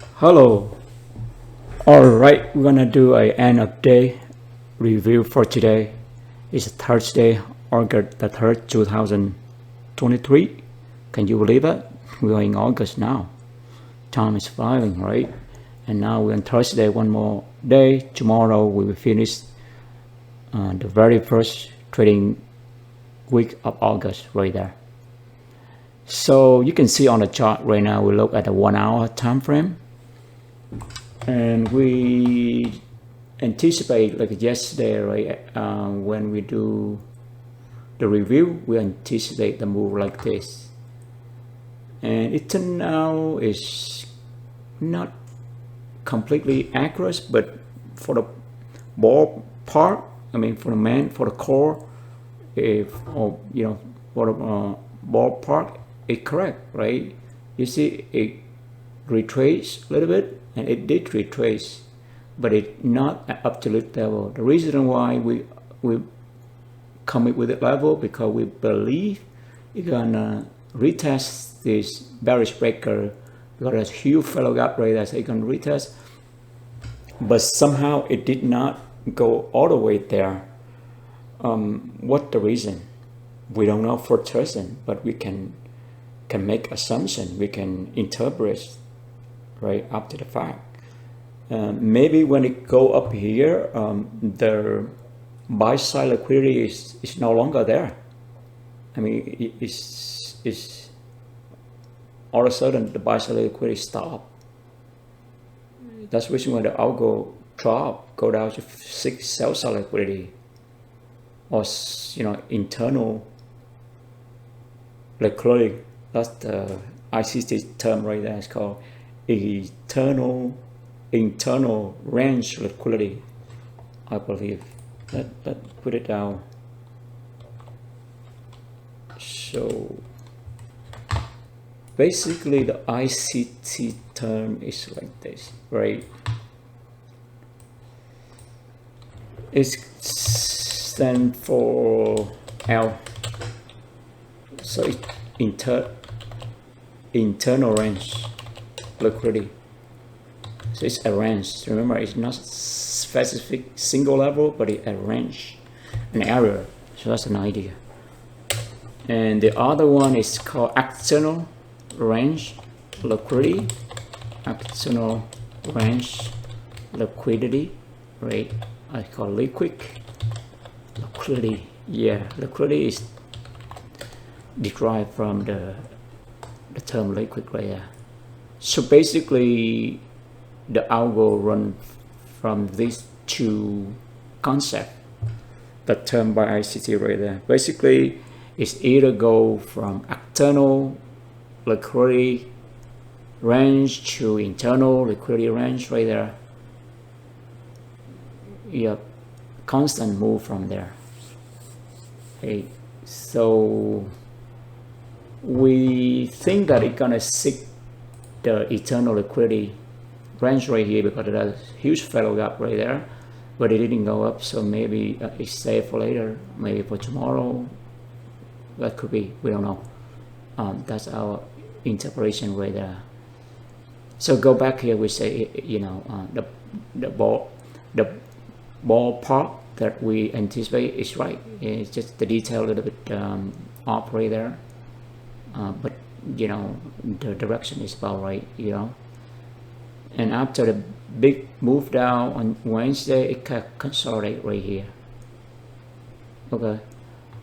Hello. All right, we're gonna do a end of day review for today. It's Thursday, August the 3rd, 2023. Can you believe it? We're in August now. Time is flying, right? And now we're on Thursday, one more day. Tomorrow we will finish the very first trading week of August right there. So you can see on the chart right now, we look at the 1 hour time frame. And we anticipate, like yesterday, right? When we do the review, we anticipate the move like this, and it turned out is not completely accurate, but for the ballpark, for the core, for the ballpark, it's correct, right? You see, it retraced a little bit, and it did retrace, but it's not at absolute level. The reason why we come up with that level because we believe it's gonna retest this bearish breaker because there's huge fellow gap right there, so it can retest, but somehow it did not go all the way there. What the reason? We don't know for certain, but we can make assumption, we can interpret right after the fact. Maybe when it go up here, the buy side liquidity is no longer there. It's all of a sudden the buy side liquidity stop. That's the reason when the algo drop, go down to 6 sell side liquidity, or internal liquidity. That's the ICT term right there. It's called internal range liquidity, I believe. Let's put it down. So basically the ICT term is like this, right? It stands for L. So it's internal range liquidity. So it's a range. Remember, it's not specific single level, but it's a range, an area. So that's an idea. And the other one is called external range liquidity. External range liquidity, right? I call liquidity. Yeah, liquidity is derived from the term liquid right there. So basically, the algo run from these two concepts, the term by ICT right there. Basically, it's either go from external liquidity range to internal liquidity range right there. Yep, constant move from there. Okay, so we think that it's gonna seek the eternal liquidity range right here because there's a huge fellow gap right there, but it didn't go up, so maybe it's safe for later, maybe for tomorrow. That could be, we don't know. That's our interpretation right there. So go back here, we say the ballpark that we anticipate is right. It's just the detail a little bit off right there, but the direction is about right. And after the big move down on Wednesday, it can consolidate right here. Okay,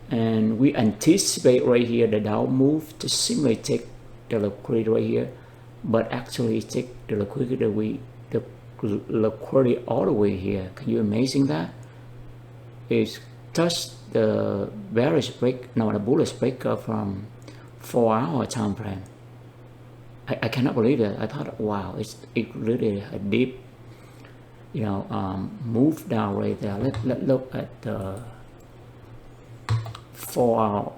and we anticipate right here the down move to simply take the liquidity right here, but actually take the liquidity all the way here. Can you imagine that? It's touched the bearish break, no, the bullish breaker from 4-hour time frame. I cannot believe it. I thought, wow, it really a deep, move down right there. Let's look at the 4-hour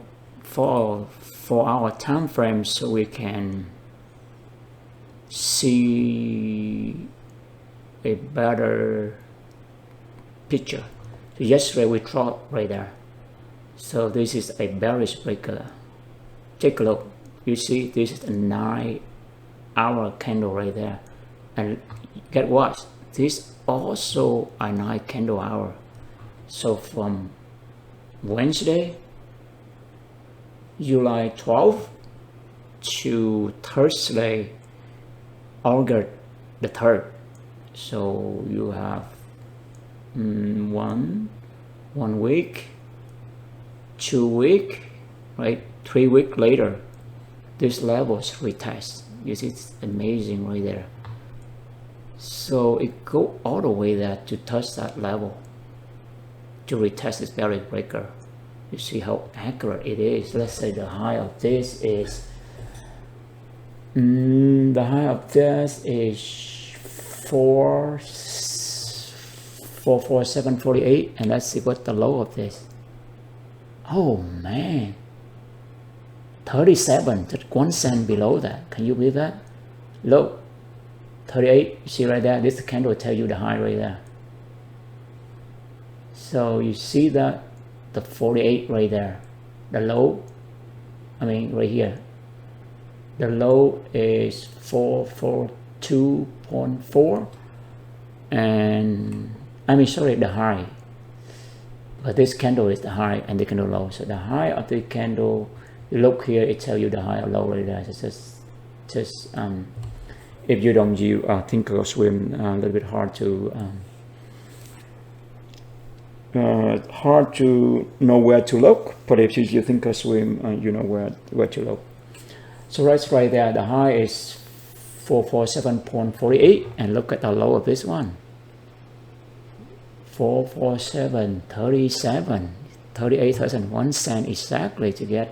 time frame so we can see a better picture. So yesterday we dropped right there. So this is a bearish breaker. Take a look. You see, this is a 9-hour candle right there. And get what? This also a night candle hour. So from Wednesday, July 12th to Thursday, August the 3rd. So you have one week, 2 weeks, right? 3 weeks later, this levels retest. You see, it's amazing right there. So it go all the way there to touch that level, to retest this barrier breaker. You see how accurate it is. Let's say the high of this is 447.48, and let's see what the low of this. Oh man, 37, just 1 cent below that. Can you believe that? Low 38, you see right there, this candle will tell you the high right there. So you see that the 48 right there, the low, I mean right here, the low is 442.4, and I mean sorry, the high, but this candle is the high and the candle low. So the high of the candle, you look here, it tells you the high or low right there. It's just if you don't use Thinkorswim, a little bit hard to know where to look, but if you use Thinkorswim, you know where to look. So right there, the high is 447.48, and look at the low of this one, 447.37, 38,000, 1 cent exactly to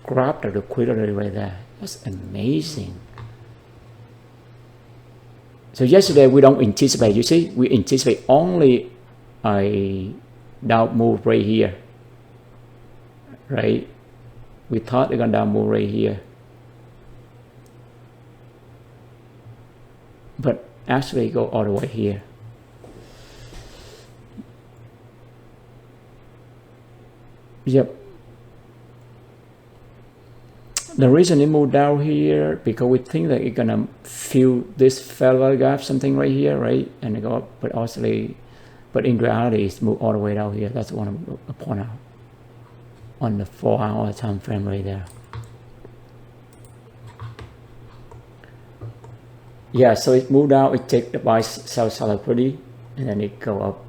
grab the liquidity right there. That's amazing. So yesterday we don't anticipate, you see, we anticipate only a down move right here, right? We thought they're gonna down move right here, but actually go all the way here. Yep. The reason it moved down here because we think that it's gonna fill this failure gap, something right here, right? And it go up, but in reality, it's moved all the way down here. That's what I want to point out on the 4-hour time frame right there. Yeah, so it moved out. It take the buy sell liquidity, and then it go up.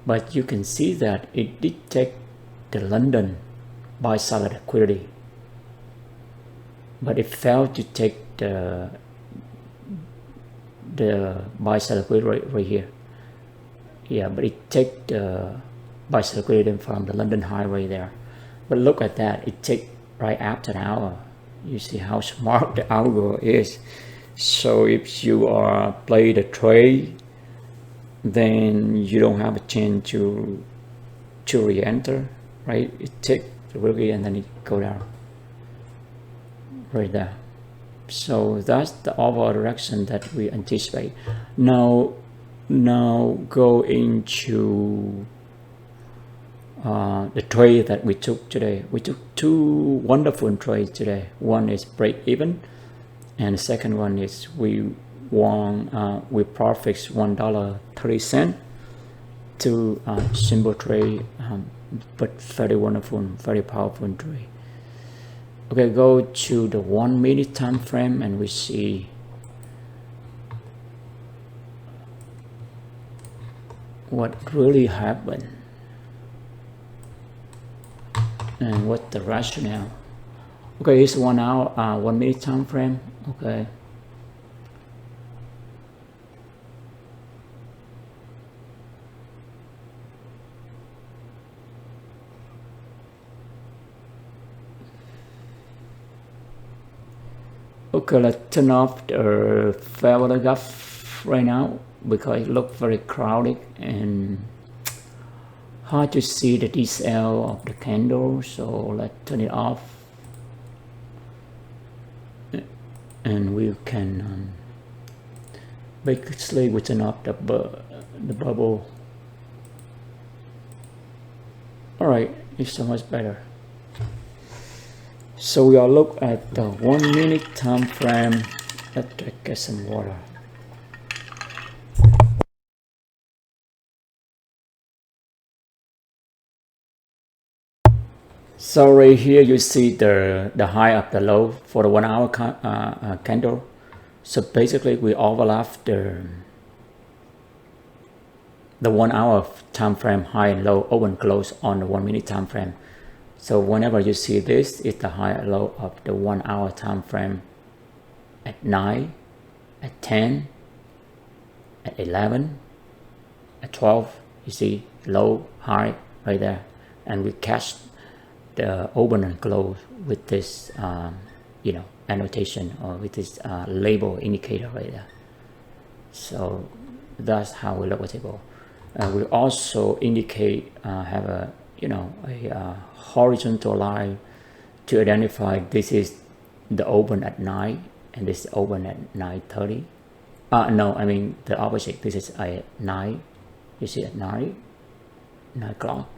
But you can see that it did take the London buy sell liquidity, but it failed to take the buy sell liquidity right here. Yeah, but it take the buy sell liquidity from the London high right there. But look at that, it take right after the hour. You see how smart the algo is. So if you are play the trade, then you don't have a chance to re-enter, right? It take the rookie and then it go down right there. So that's the overall direction that we anticipate. Now go into the trade that we took today. We took 2 wonderful trades today. One is break even, and the second one is we won with profits $1.30 to simple trade, but very wonderful, very powerful trade. Okay, go to the 1 minute time frame and we see what really happened and what the rationale. Okay, it's 1 hour, 1 minute time frame. Okay. Okay, let's turn off the fair gap right now because it looks very crowded and hard to see the detail of the candle. So let's turn it off, and we can basically we turn off the bubble. All right, it's so much better. So we will look at the 1 minute time frame. Let's get some water. So right here you see the high of the low for the 1 hour candle. So basically we overlap the 1 hour time frame high and low, open close on the 1 minute time frame. So whenever you see this, it's the high and low of the 1 hour time frame at 9, at 10, at 11, at 12. You see low, high right there, and we catch the open and close with this annotation, or with this label indicator right there. So that's how we look at table. We also indicate have a horizontal line to identify this is the open at 9 and this is open at 9:30. No, I mean the opposite. This is at 9. You see at 9 o'clock.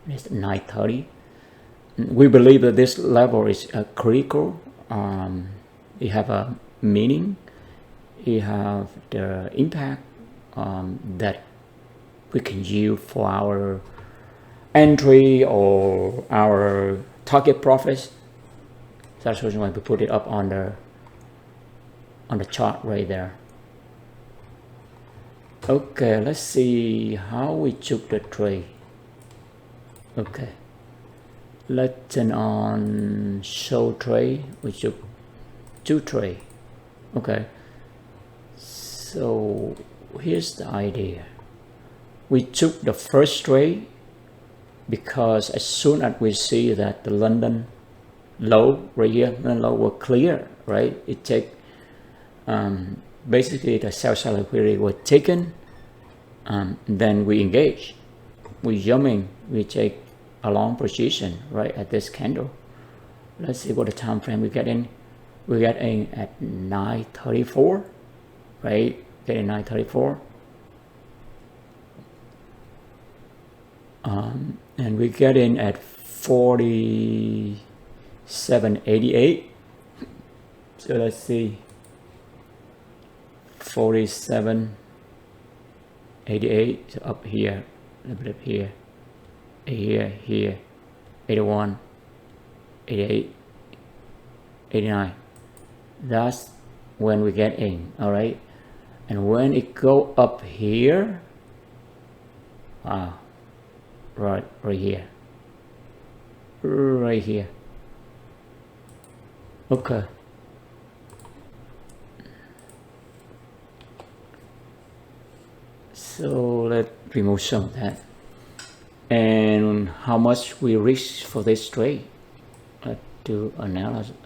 It's 9:30. We believe that this level is critical. It have a meaning. It have the impact that we can use for our entry or our target profits. That's the reason why we put it up on the chart right there. Okay, let's see how we took the trade. Okay, let's turn on show trade. We took 2 trade. Okay, so here's the idea. We took the first trade because as soon as we see that the London low right here, London low were clear, right? It take basically the sell side liquidity was taken, then we engage, we jumping, we take a long position right at this candle. Let's see what the time frame we get in. We get in at 9:34, right? Get in 9:34. And we get in at 47.88. So let's see, 47.88. So up here, a little bit up here, here, 81, 88, 89. That's when we get in. All right, and when it go up here, wow. Right here. Okay. So let's remove some of that. And how much we risk for this trade? Let's do analysis.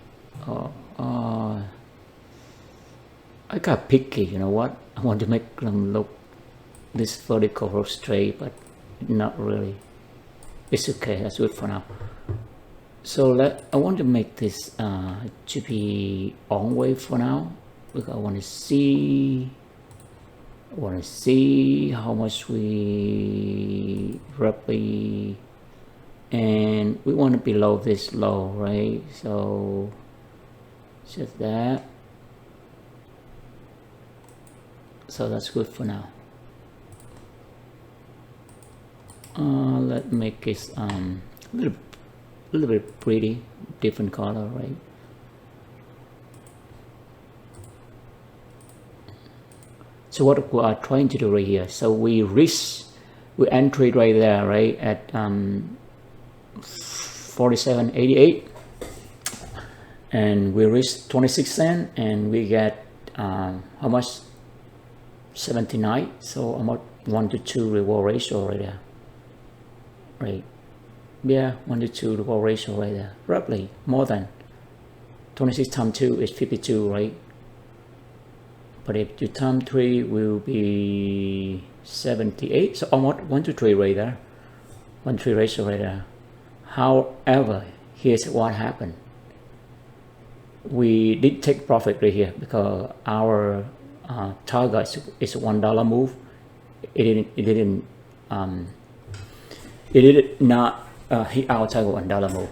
I got picky. You know what? I want to make them look this vertical straight, but not really. It's okay. That's good for now. So I want to make this to be on wave for now, because I want to see how much we roughly, and we want to be below this low, right? So just that. So that's good for now. Let's make it a little bit pretty, different color, right? So what we are trying to do right here, so we entry right there, right, at 47.88, and we risk 26 cents, and we get how much? 79. So about 1-to-2 reward ratio right there. Right, yeah, 1-to-2 reward ratio right there, roughly more than 26 times 2 is 52, right? But if you times 3 will be 78, so almost 1-to-3 right there, 1-to-3 ratio right there. However, here's what happened. We did take profit right here because our target is $1 move. It did not hit our target $1 move.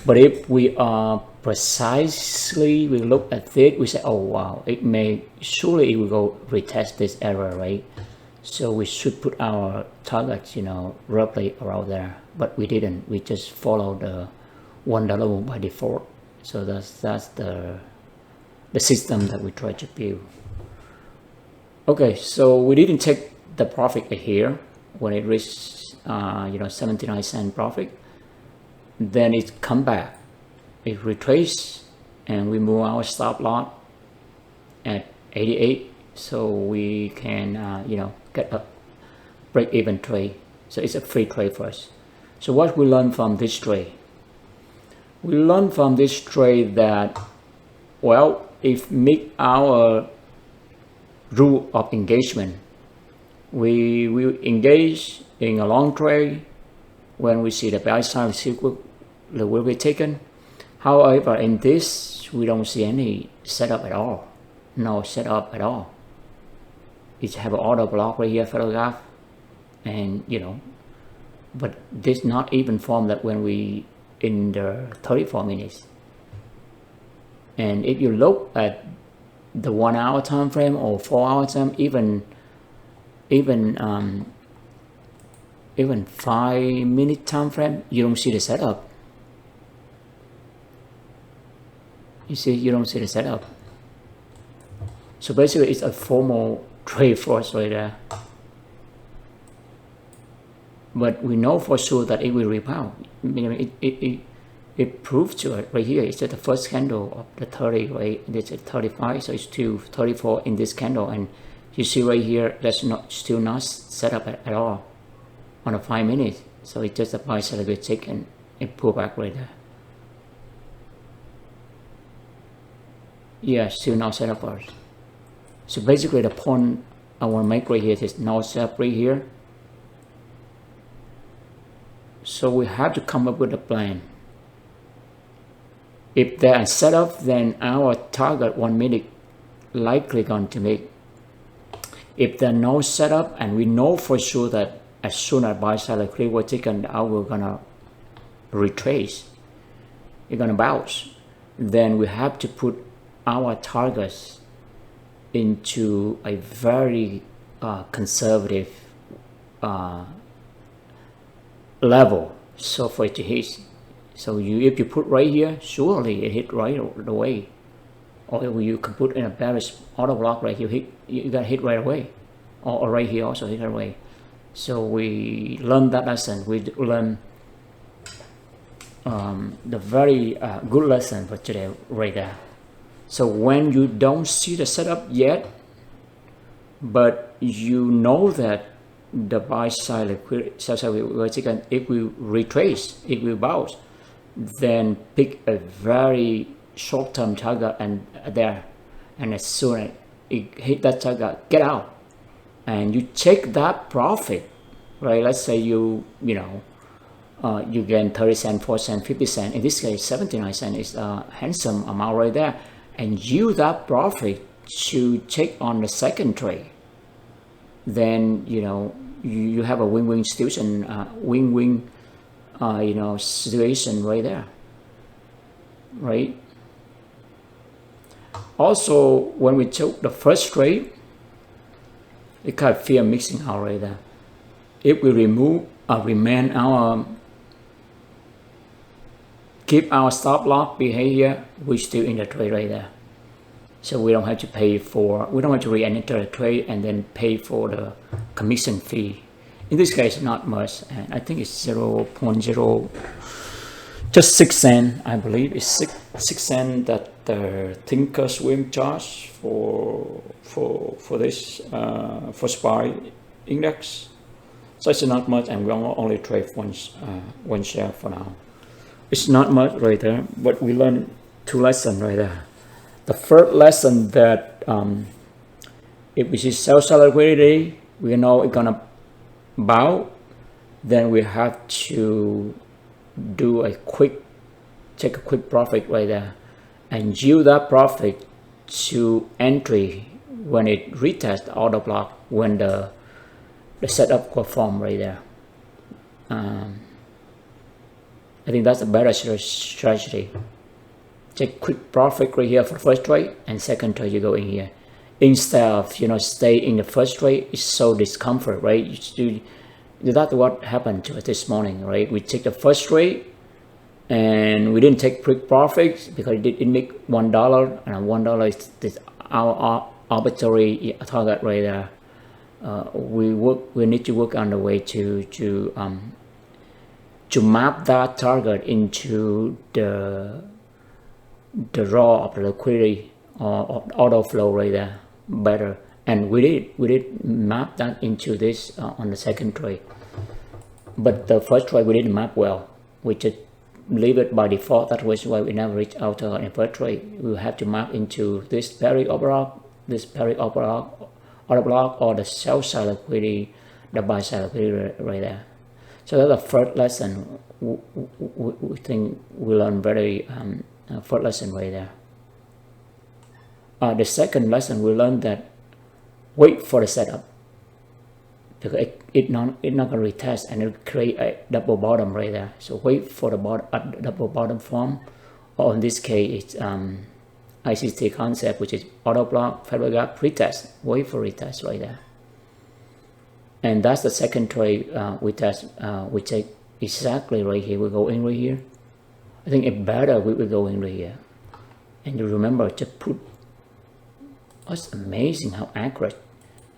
But if we are precisely, we look at it, we say, oh wow, it may, surely it will go retest this error, right? So we should put our targets, roughly around there, but we didn't. We just followed the $1 by default. So that's the system that we try to build. Okay, so we didn't take the profit here when it reached 79-cent profit. Then it come back, it retrace, and we move our stop loss at 88, so we can get a break-even trade. So it's a free trade for us. So what we learn from this trade? We learn from this trade that, well, if meet our rule of engagement, we will engage in a long trade when we see the buy side signal will be taken. However, in this, we don't see any setup at all. No setup at all. It have an order block right here, photograph, and but this not even form that when we in the 34 minutes. And if you look at the 1 hour time frame or 4 hour time, even 5-minute time frame, you don't see the setup. You see, you don't see the setup. So basically, it's a formal trade for us right there. But we know for sure that it will rebound. It proves to it right here. It's at the first candle of the 30, right? It's at 35, so it's to 34 in this candle, and you see right here that's still not set up at all on a 5 minutes. So it's just a buy side good tick and it pull back right there. Yeah, still not set up for us. So basically the point I want to make right here is no set up right here. So we have to come up with a plan. If they are set up, then our target 1 minute likely going to make. If there are no setup, and we know for sure that as soon as buy side clear was taken, we're gonna retrace, it's gonna bounce, then we have to put our targets into a very conservative level, so for it to hit. So if you put right here, surely it hit right away. Or you can put in a bearish auto block right here, you got hit right away. Or right here also hit right away. So we learned that lesson. We learned the very good lesson for today right there. So when you don't see the setup yet, but you know that the buy side liquidity, it will retrace, it will bounce, then pick a very short-term target and there, and as soon as it hit that target, get out and you take that profit, right? Let's say you gain 30 cents, 4 cents, 50 cents. In this case, 79 cents is a handsome amount right there, and use that profit to take on the second trade. Then you have a win-win situation, situation right there, right? Also, when we took the first trade, it kind of fear mixing out right there. If we remain keep our stop loss behavior, we still in the trade right there. So we don't have to we don't have to re-enter the trade and then pay for the commission fee. In this case, not much, and I think it's 0.0, just 6 cents, I believe. It's 6 cents that the Thinkorswim charge for this for SPY index. So it's not much, and we only trade one share for now. It's not much right there, but we learned 2 lessons right there. The first lesson that if we see sell-side liquidity, we know it's gonna bow, then we have to do take a quick profit right there and use that profit to entry when it retests the order block, when the setup perform right there. I think that's a better strategy. Take quick profit right here for first trade, and second trade you go in here. Instead of stay in the first trade, it's so discomfort, right? That's what happened to us this morning, right? We take the first trade and we didn't take quick profits because it make $1, and $1 is this our arbitrary target right there. We need to work on the way to map that target into the raw of the liquidity or auto flow right there better, and we did map that into this on the second trade, but the first trade we didn't map well. We just leave it by default. That was why we never reach out in the first trade. We have to map into this Perry overall, order block, or the sell side liquidity, the buy side liquidity right there. So that's the first lesson. We think we learn very first lesson right there. The second lesson we learned that wait for the setup, because it's not gonna retest and it'll create a double bottom right there. So wait for the double bottom form, or in this case it's ICT concept, which is auto block, fair gap, retest. Wait for retest right there. And that's the second trade we test. We take exactly right here. We go in right here. I think it better we will go in right here. And you remember to put. It's amazing how accurate.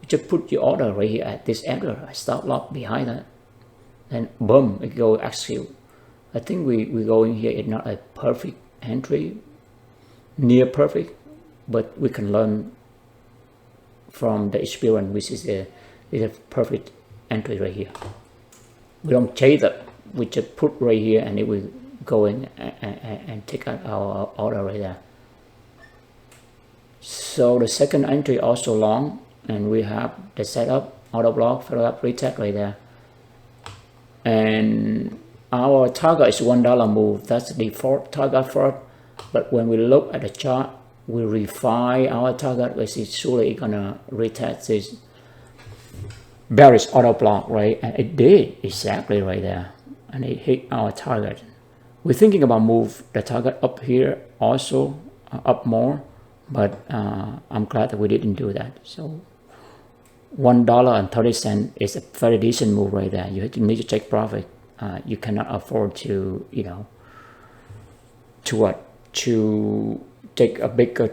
You just put your order right here at this angle. I stop loss behind that, and boom, it go execute. I think we go in here. It's not a perfect entry, near perfect, but we can learn from the experience, which is a perfect entry right here. We don't chase it. We just put right here, and it will go in and take out our order right there. So the second entry also long, and we have the setup, auto block, fair gap, retest right there. And our target is $1 move. That's the default target for it. But when we look at the chart, we refine our target, which is surely gonna retest this bearish auto block, right? And it did exactly right there, and it hit our target. We're thinking about move the target up here also, up more, but I'm glad that we didn't do that. So $1.30 is a very decent move right there. You need to take profit. You cannot afford to to take a bigger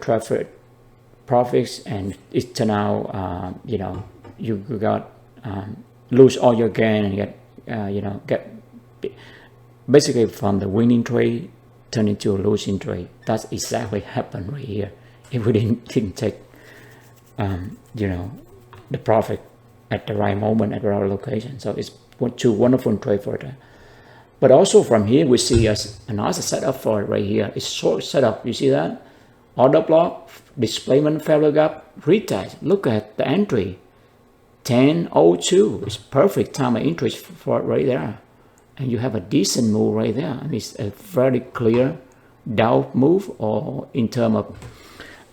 profits, and it turn out you got lose all your gain and get basically from the winning trade turn into a losing trade. That's exactly happened right here if we didn't take the profit at the right moment at the right location. So it's two wonderful trade for that. But also from here we see another setup for it right here. It's short setup. You see that? Order block, displacement, fair gap, retest. Look at the entry. 10:02. It's perfect time of entry for it right there. And you have a decent move right there. And it's a very clear down move, or in terms of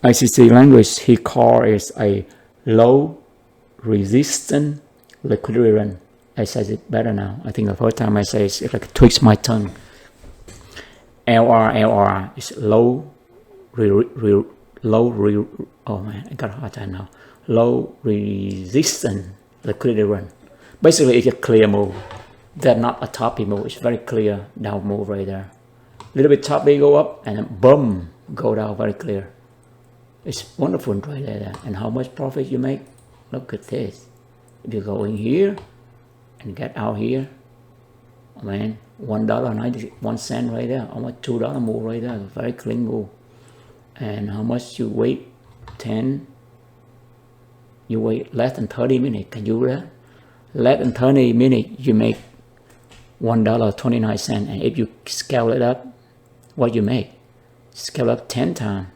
ICC language, he calls it a low resistance liquidity run. I said it better now. I think the first time I say it like twists my tongue. LR is low oh man, I got a hard time now. Low resistance liquidity run. Basically, it's a clear move. They're not a toppy move. It's very clear down move right there. A little bit toppy go up, and then boom, go down very clear. It's wonderful right there. And how much profit you make? Look at this. If you go in here and get out here, oh man, $1.91 right there, almost $2 move right there, very clean move. And how much you wait? You wait less than 30 minutes. Can you do that? Less than 30 minutes, you make $1.29. And if you scale it up, what you make? Scale up 10 times,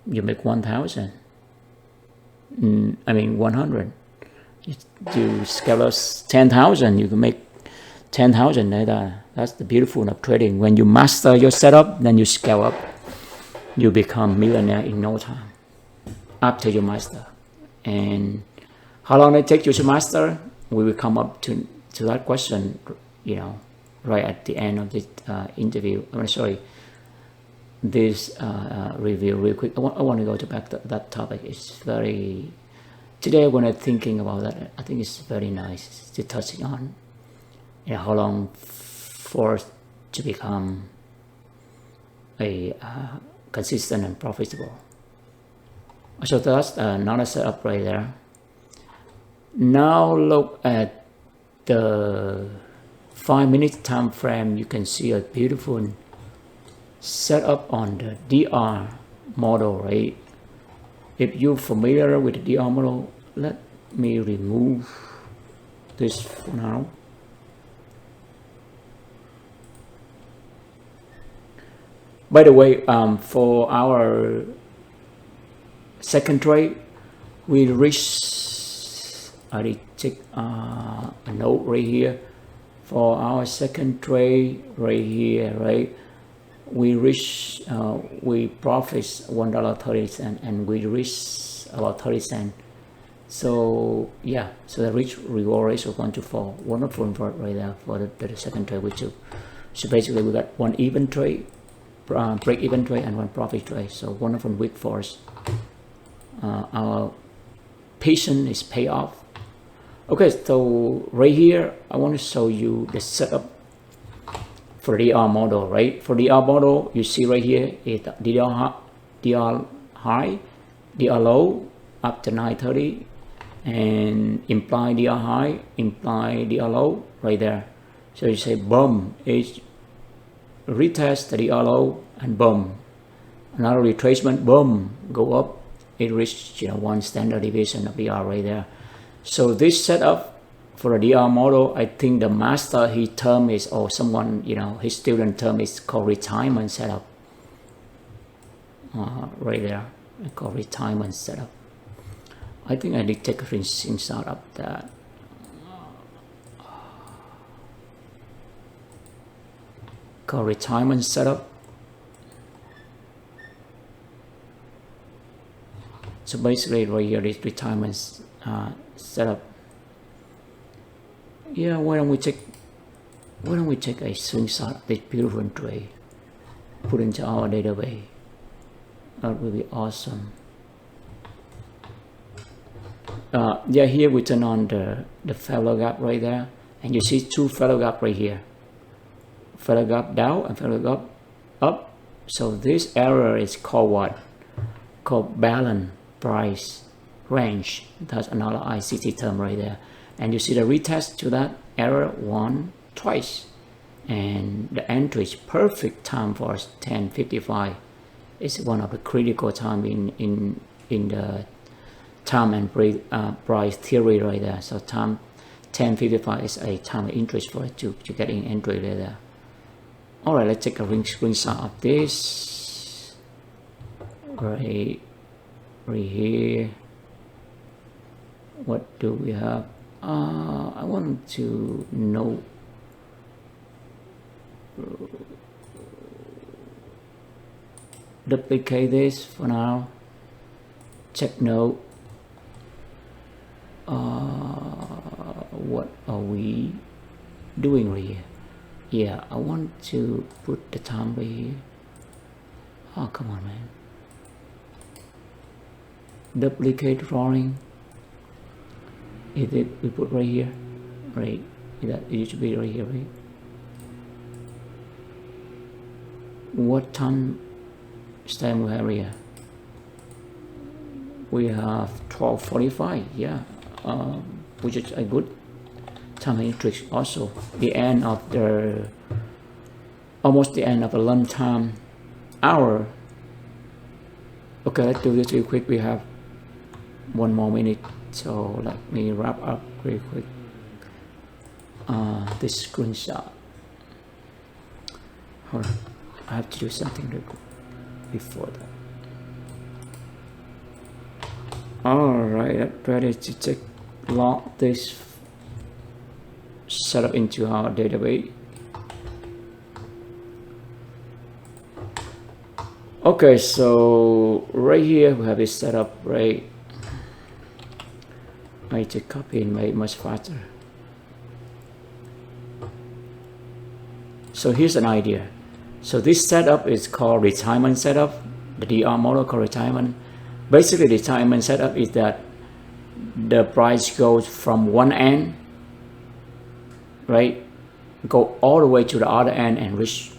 you make 1,000. 100. You scale up 10,000, you can make 10,000. That's the beautiful of trading. When you master your setup, then you scale up. You become millionaire in no time after you master. And how long it takes you to master? We will come up to that question, right at the end of this interview. I'm sorry, this review real quick. I want to go to back to that topic. It's very, today when I'm thinking about that, I think it's very nice to touch on, you know, how long for us to become a consistent and profitable. So that's another setup right there. Now look at the 5-minute time frame. You can see a beautiful setup on the DR model, right? If you're familiar with the DR model, let me remove this for now. By the way, for our second trade, we reached, I take a note right here. For our second trade right here, right, we reach, we profit $1.30 and we reach about 30 cents. So yeah, so the reach reward ratio 1 to 4, wonderful right there for the second trade we took. So basically we got one even trade, break even trade, and one profit trade. So wonderful week for us. Our patience is pay off. Okay, so right here I want to show you the setup for DR model, right? For DR model, you see right here is DR high, DR low up to 930, and imply DR high, imply DR low right there. So you say boom, it's retest the DR low, and boom, another retracement, boom, go up. It reached, you know, one standard deviation of DR right there. So this setup for a DR model, I think the master he term is, or someone, you know, his student term is called retirement setup. Right there, I call retirement setup. I think I did take a screenshot of that. Called retirement setup. So basically right here is retirement setup. Yeah, why don't we take a screenshot of this beautiful trade, put into our database. That will be awesome. Yeah, here we turn on the fellow gap right there, and you see two fellow gap right here. Fellow gap down and fellow gap up. So this area is called what? Called balance price range. That's another ICT term right there. And you see the retest to that error twice, and the entry is perfect time for us, 10:55. It's one of the critical time in the time and price theory right there. So time 10:55 is a time of interest for it to get in entry right there. All right, let's take a screenshot of this right here. What do we have? I want to know duplicate this for now. Check note. What are we doing right here? Yeah, I want to put the time right here. Oh, come on, man. Duplicate drawing. Is it we put right here? Right. It should be right here, right? What time stamp we have here? We have 12:45. Yeah, which is a good time matrix. Also, the end of the almost the end of the lunch time hour. Okay, let's do this real quick. We have 1 more minute, so let me wrap up real quick. This screenshot. Hold on, I have to do something real quick before that. Alright, I'm ready to log this setup into our database. Okay, so right here we have this setup, right? I need to copy and make it much faster. So here's an idea. So this setup is called retirement setup. The DR model called retirement. Basically, retirement setup is that the price goes from one end, right, go all the way to the other end and reach,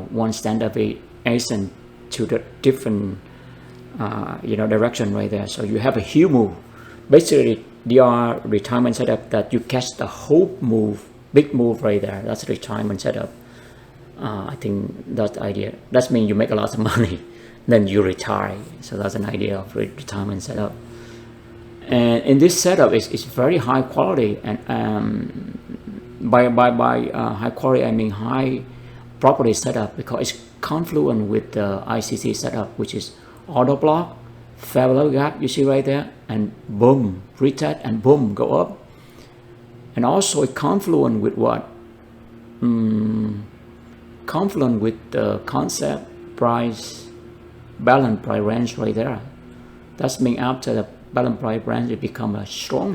one standard deviation to the different, direction right there. So you have a huge move. Basically, DR retirement setup that you catch the whole move, big move right there. That's retirement setup. I think that's the idea. That means you make a lot of money, then you retire. So that's an idea of retirement setup. And in this setup, it's very high quality, and by high quality I mean high property setup, because it's confluent with the ICC setup, which is auto block, fair value gap, you see right there, and boom, retest, and boom, go up. And also it's confluent with what? Confluent with the concept price, balance price range right there. That means after the balance price range, it become a strong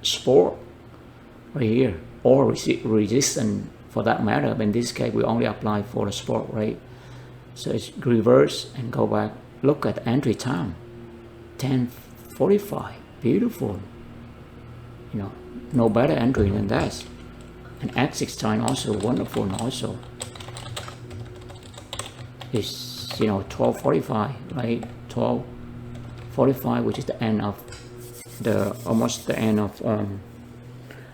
support right here, or resistance for that matter. But in this case, we only apply for the support, right? So it's reverse and go back. Look at the entry time, 10:45, beautiful. No better entry than that. And exit time also wonderful, and also it's 12:45, right? 12:45, which is the end of almost the end of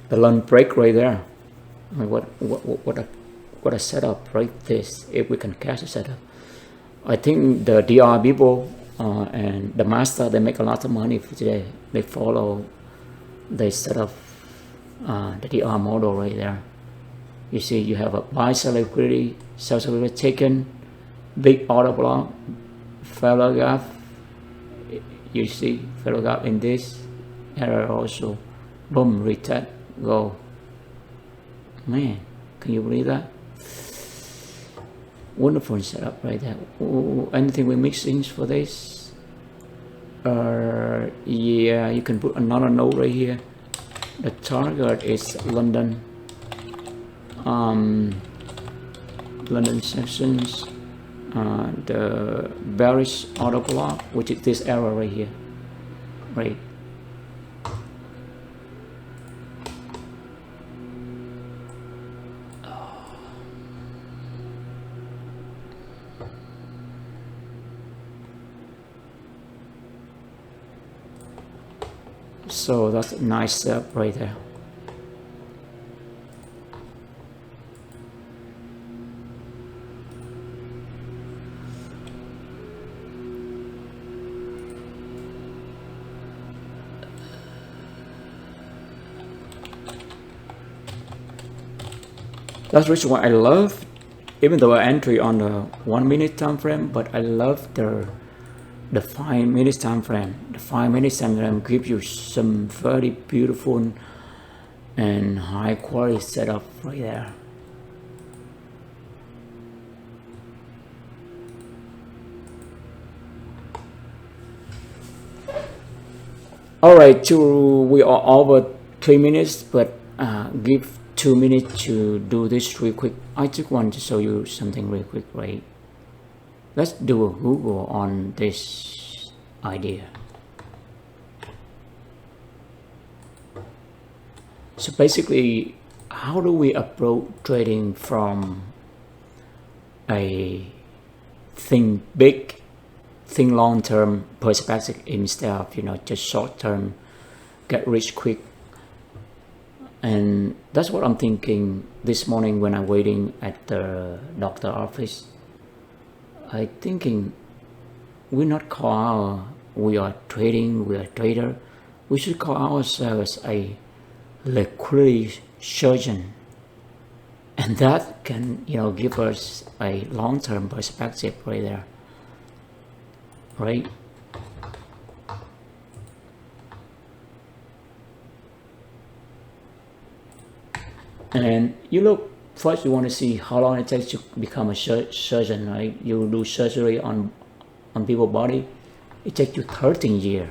the lunch break right there. I mean, what a setup, right? This, if we can catch a setup, I think the DR people and the master, they make a lot of money for today. They follow the setup, the DR model right there. You see, you have a buy sell liquidity, sell liquidity taken, big order block, fair value gap. You see fair value gap in this area also. Boom, retest, go. Man, can you believe that? Wonderful setup right there. Ooh, anything we mixing for this? Yeah, you can put another note right here. The target is London. London sections. The bearish order block, which is this area right here, right? So that's a nice step right there. That's the reason why I love, even though I entry on the 1 minute time frame, but I love the 5 minutes time frame. The 5 minutes time frame gives you some very beautiful and high quality setup right there. Alright, we are over 3 minutes, but give 2 minutes to do this real quick. I just want to show you something real quick, right? Let's do a Google on this idea. So basically, how do we approach trading from a think big, think long-term perspective instead of just short-term, get rich quick? And that's what I'm thinking this morning when I'm waiting at the doctor office. I thinking we are trading, we are a trader. We should call ourselves a liquidity surgeon, and that can give us a long-term perspective right there, right? And you look, first you want to see how long it takes to become a surgeon, right? You do surgery on people's body, it takes you 13 years.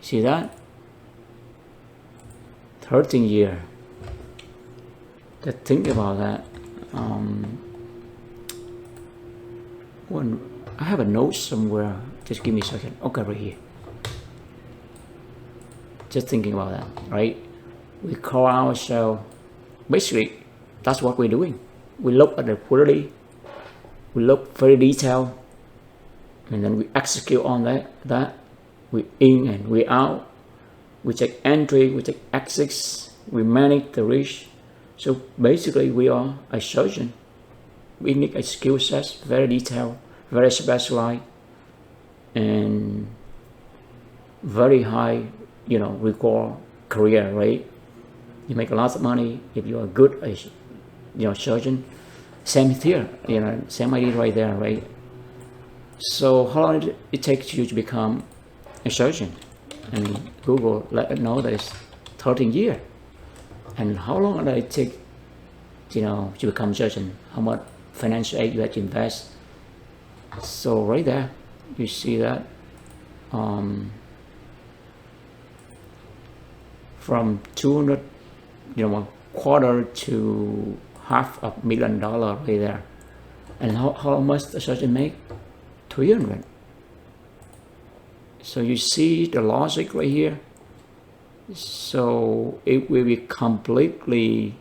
See that? 13 years. Just think about that. One, I have a note somewhere. Just give me a second. Okay, right here. Just thinking about that, right? We call ourselves, basically, that's what we're doing. We look at the quality, we look very detailed, and then we execute on that. We in and we out. We take entry, we take exits, we manage the risk. So basically, we are a surgeon. We need a skill set, very detailed, very specialized, and very high, record career, right? You make a lot of money if you are good, surgeon. Same here, same idea right there, right? So how long did it take you to become a surgeon? I mean, Google let us know that it's 13 years. And how long did it take, to become a surgeon? How much financial aid you had to invest? So right there, you see that from 200, quarter to $500,000 right there. And how much the surgeon make? 300. So you see the logic right here. So it will be completely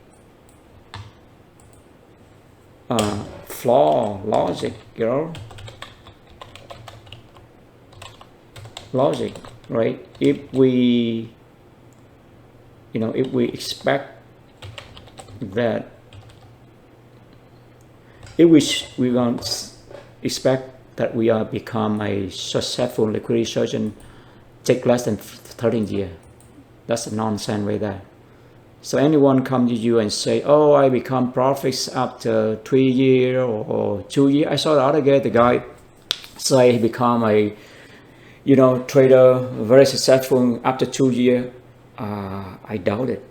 flawed logic, logic, right? If we expect that, if we don't expect that we are become a successful liquidity surgeon, take less than 13 years. That's a nonsense right there. So anyone come to you and say, oh, I become profits after 3 years or 2 years. I saw the other guy, the guy say he become a trader, very successful after 2 years. I doubt it.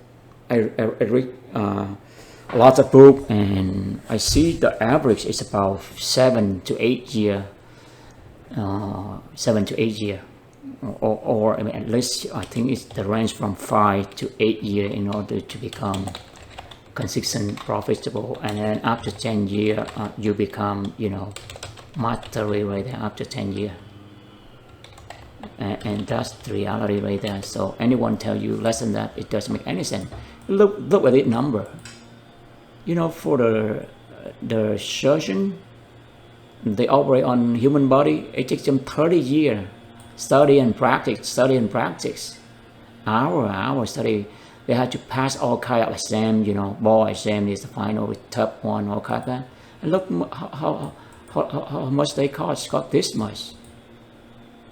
I read a lot of book, and I see the average is about 7 to 8 years. 7 to 8 years, or I mean, at least I think it's the range from 5 to 8 years in order to become consistent, profitable, and then after 10 years you become mastery right there after 10 years. And that's the reality right there. So anyone tell you less than that, it doesn't make any sense. Look at the number. For the surgeon, they operate on human body. It takes them 30 years study and practice. Hour study. They have to pass all kind of exam. Board exam is the final, top one, all kind of that. And look how much they cost. Got this much.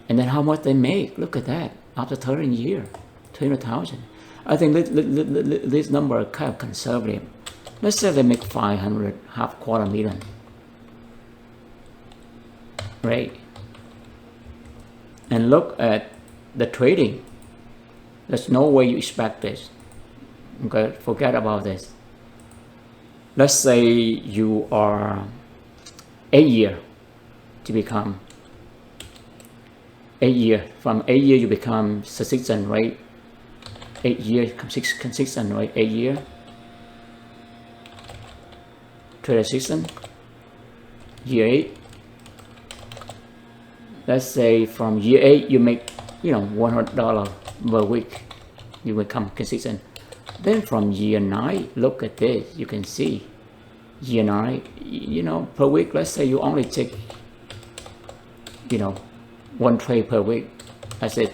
And then how much they make. Look at that. After 13 years, 300,000. I think this number are kind of conservative. Let's say they make 500, $250,000. Right? And look at the trading. There's no way you expect this. Okay, forget about this. Let's say you are 8 years to become 8 years. From 8 years you become consistent, right? 8 years consistent, right? 8 years. Trade assistant. Year 8. Let's say from year 8 you make $100 per week. You become consistent. Then from year 9, look at this. You can see year 9, per week. Let's say you only take 1 trade per week. I said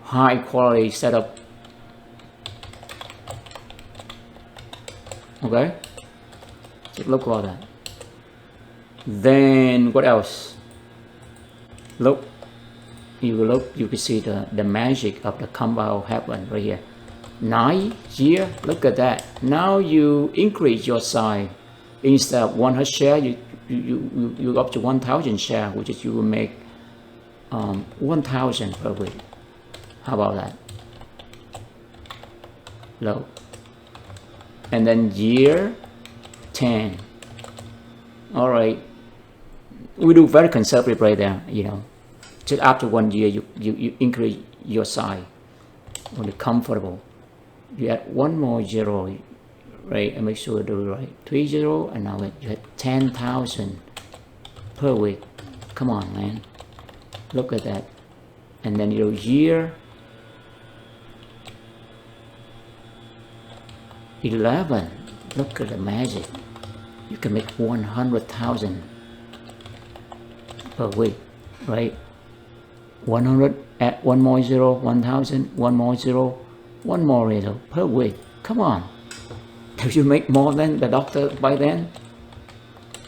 high quality setup. Okay, just look about that. Then what else? Look, you can see the magic of the compound happen right here. 9 years, look at that. Now you increase your size. Instead of 100 share, you up to 1,000 share, which is you will make 1,000 per week. How about that? Low. And then year 10. All right, we do very conservative right there. Just after 1 year, you increase your size when you're comfortable. You add one more zero right? And make sure I do it right. 30, and now you had 10,000 per week. Come on, man. Look at that. And then your year 11. Look at the magic. You can make 100,000 per week, right? 100, add one more zero, 1,000, one more zero, one more zero per week. Come on. If you make more than the doctor by then,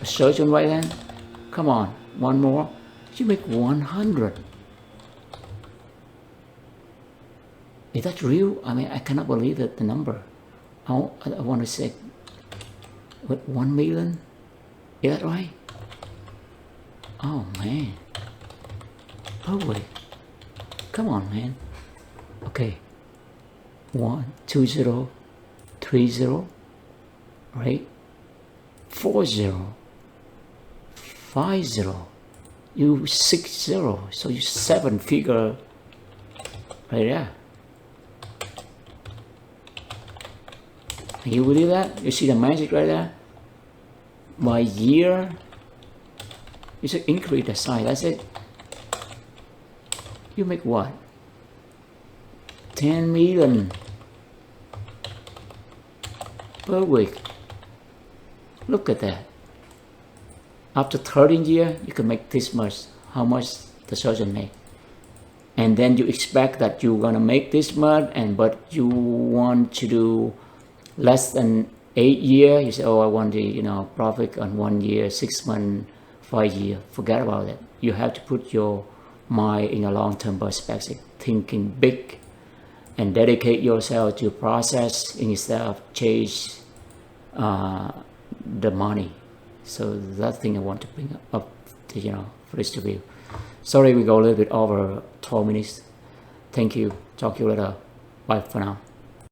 a surgeon by then, come on, one more, you make 100. Is that real? I mean, I cannot believe that the number. I want to say, what, 1 million? Is that right? Oh man. Per week. Come on, man. Okay. 1, 2, 0, 3, 0, right? 4, 0, 5, 0. You 6, 0. So you 7 figure right there. You believe that? You see the magic right there? By year, you should increase the size. That's it. You make what? 10 million per week. Look at that. After 13 years, you can make this much. How much the surgeon make? And then you expect that you're gonna make this much, but you want to do less than 8 years. You say, oh, I want the profit on 1 year, 6 months, 5 years. Forget about it. You have to put your mind in a long-term perspective, thinking big, and dedicate yourself to process instead of chase the money. So that thing I want to bring up to, for this review. Sorry we go a little bit over 12 minutes. Thank you. Talk to you later. Bye for now.